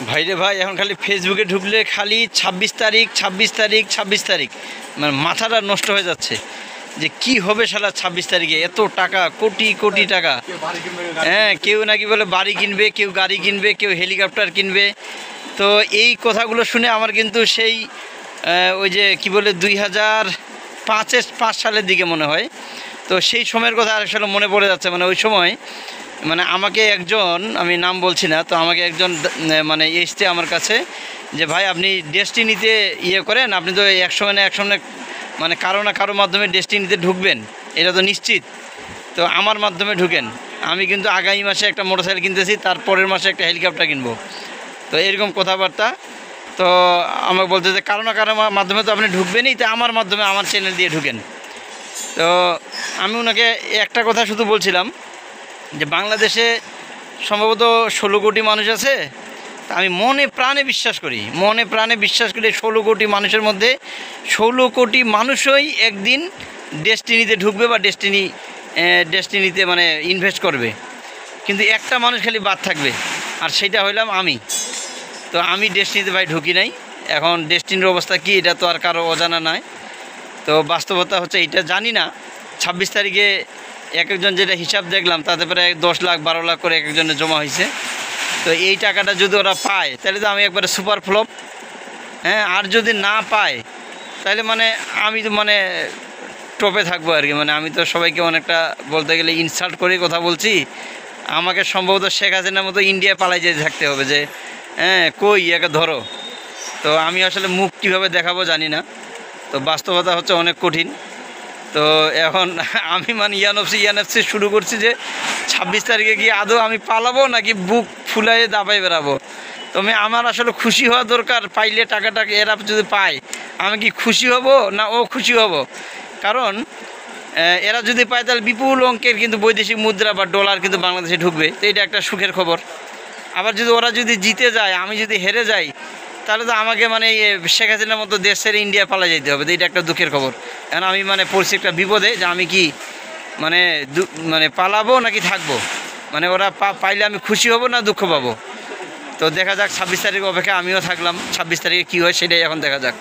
ভাইরে ভাই, এখন খালি ফেসবুকে ঢুকলে খালি 26 তারিখ 26 তারিখ 26 তারিখ, মানে মাথাটা নষ্ট হয়ে যাচ্ছে যে কি হবে শালা 26 তারিখে, এত টাকা, কোটি কোটি টাকা। হ্যাঁ, কেউ নাকি বলে বাড়ি কিনবে, কেউ গাড়ি কিনবে, কেউ হেলিকপ্টার কিনবে। তো এই কথাগুলো শুনে আমার কিন্তু সেই ওই যে কি বলে 2005 সালের দিকে মনে হয়, তো সেই সময়ের কথা আসলে মনে পড়ে যাচ্ছে। মানে ওই সময় মানে আমাকে একজন, আমি নাম বলছি না, তো আমাকে একজন মানে এসছে আমার কাছে যে ভাই আপনি ডেস্টিনিতে ইয়ে করেন, আপনি তো একসময় না একসময় মানে কারো না কারো মাধ্যমে ডেস্টিনিতে ঢুকবেন, এটা তো নিশ্চিত, তো আমার মাধ্যমে ঢুকেন। আমি কিন্তু আগামী মাসে একটা মোটরসাইকেল কিনতেছি, তার পরের মাসে একটা হেলিকপ্টার কিনবো। তো এরকম কথাবার্তা। তো আমাকে বলতে যে কারো না কারো মাধ্যমে তো আপনি ঢুকবেনই, তো আমার মাধ্যমে আমার চ্যানেল দিয়ে ঢুকেন। তো আমি ওনাকে একটা কথা শুধু বলছিলাম যে বাংলাদেশে সম্ভবত 16 কোটি মানুষ আছে। আমি মনে প্রাণে বিশ্বাস করি, 16 কোটি মানুষের মধ্যে 16 কোটি মানুষই একদিন ডেস্টিনিতে ঢুকবে বা ডেস্টিনিতে মানে ইনভেস্ট করবে। কিন্তু একটা মানুষ খালি বাদ থাকবে, আর সেটা হইলাম আমি। তো আমি ডেস্টিনিতে ভাই ঢুকি নাই। এখন ডেস্টিনির অবস্থা কী এটা তো আর কারো অজানা নয়। তো বাস্তবতা হচ্ছে এইটা জানি না। 26 তারিখে এক একজন যেটা হিসাব দেখলাম তাতে প্রায় 10 লাখ 12 লাখ করে এক একজনের জমা হয়েছে। তো এই টাকাটা যদি ওরা পায় তাহলে তো আমি একবারে সুপার ফ্লপ। হ্যাঁ, আর যদি না পায় তাহলে মানে আমি তো মানে টপে থাকবো আর কি। মানে আমি তো সবাইকে অনেকটা বলতে গেলে ইনসাল্ট করেই কথা বলছি। আমাকে সম্ভবত শেখ হাসিনার মতো ইন্ডিয়ায় পালাই যেতে থাকতে হবে যে হ্যাঁ কই একে ধরো। তো আমি আসলে মুখ কীভাবে দেখাবো জানি না। তো বাস্তবতা হচ্ছে অনেক কঠিন। তো এখন আমি মানে ইয়ানএফসি শুরু করছি যে 26 তারিখে গিয়ে আদৌ আমি পালাবো নাকি বুক ফুলাই দাবাই বেরাবো। তো আমার আসলে খুশি হওয়া দরকার, পাইলে টাকাটাকে এরা যদি পায় আমি কি খুশি হব না ও খুশি হব। কারণ এরা যদি পায় তাহলে বিপুল অঙ্কের কিন্তু বৈদেশিক মুদ্রা বা ডলার কিন্তু বাংলাদেশে ঢুকবে। তো এটা একটা সুখের খবর। আবার যদি ওরা যদি জিতে যায়, আমি যদি হেরে যাই, তাহলে তো আমাকে মানে শেখ হাসিনার মতো দেশ ছেড়ে ইন্ডিয়া পালা যেতে হবে। তো এটা একটা দুঃখের খবর। এখন আমি মানে পড়ছি একটা বিপদে যে আমি কি মানে মানে পালাবো নাকি থাকবো। মানে ওরা পাইলে আমি খুশি হব না দুঃখ পাবো। তো দেখা যাক, 26 তারিখ অপেক্ষা আমিও থাকলাম। 26 তারিখে কী হয় সেটাই এখন দেখা যাক।